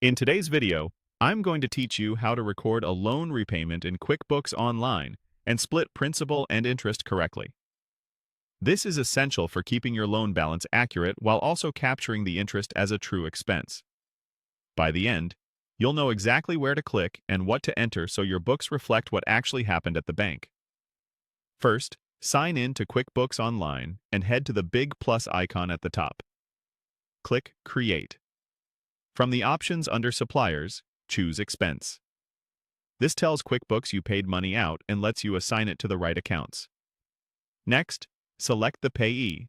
In today's video, I'm going to teach you how to record a loan repayment in QuickBooks Online and split principal and interest correctly. This is essential for keeping your loan balance accurate while also capturing the interest as a true expense. By the end, you'll know exactly where to click and what to enter so your books reflect what actually happened at the bank. First, sign in to QuickBooks Online and head to the big plus icon at the top. Click Create. From the options under Suppliers, choose Expense. This tells QuickBooks you paid money out and lets you assign it to the right accounts. Next, select the Payee.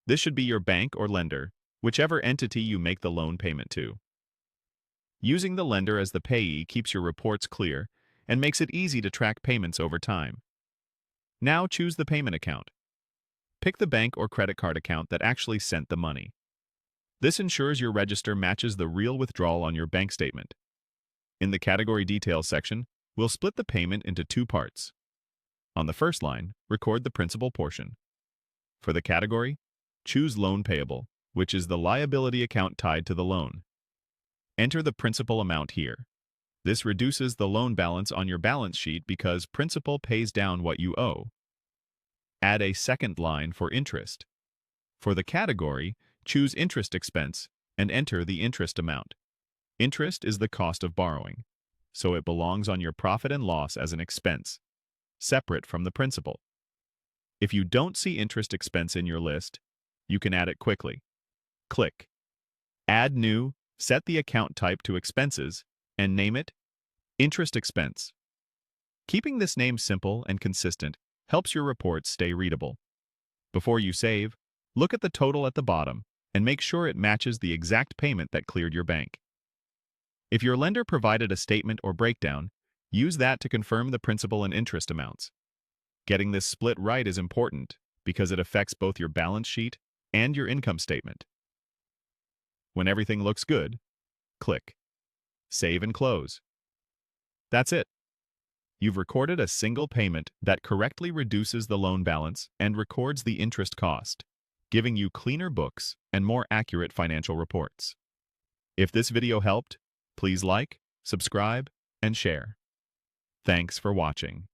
This should be your bank or lender, whichever entity you make the loan payment to. Using the lender as the payee keeps your reports clear and makes it easy to track payments over time. Now choose the payment account. Pick the bank or credit card account that actually sent the money. This ensures your register matches the real withdrawal on your bank statement. In the Category Details section, we'll split the payment into two parts. On the first line, record the principal portion. For the category, choose Loan Payable, which is the liability account tied to the loan. Enter the principal amount here. This reduces the loan balance on your balance sheet because principal pays down what you owe. Add a second line for interest. For the category, choose Interest Expense and enter the interest amount. Interest is the cost of borrowing, so it belongs on your profit and loss as an expense, separate from the principal. If you don't see interest expense in your list, you can add it quickly. Click Add New, set the account type to Expenses, and name it Interest Expense. Keeping this name simple and consistent helps your reports stay readable. Before you save, look at the total at the bottom and make sure it matches the exact payment that cleared your bank. If your lender provided a statement or breakdown, use that to confirm the principal and interest amounts. Getting this split right is important because it affects both your balance sheet and your income statement. When everything looks good, click Save and Close. That's it. You've recorded a single payment that correctly reduces the loan balance and records the interest cost, giving you cleaner books and more accurate financial reports. If this video helped, please like, subscribe, and share. Thanks for watching.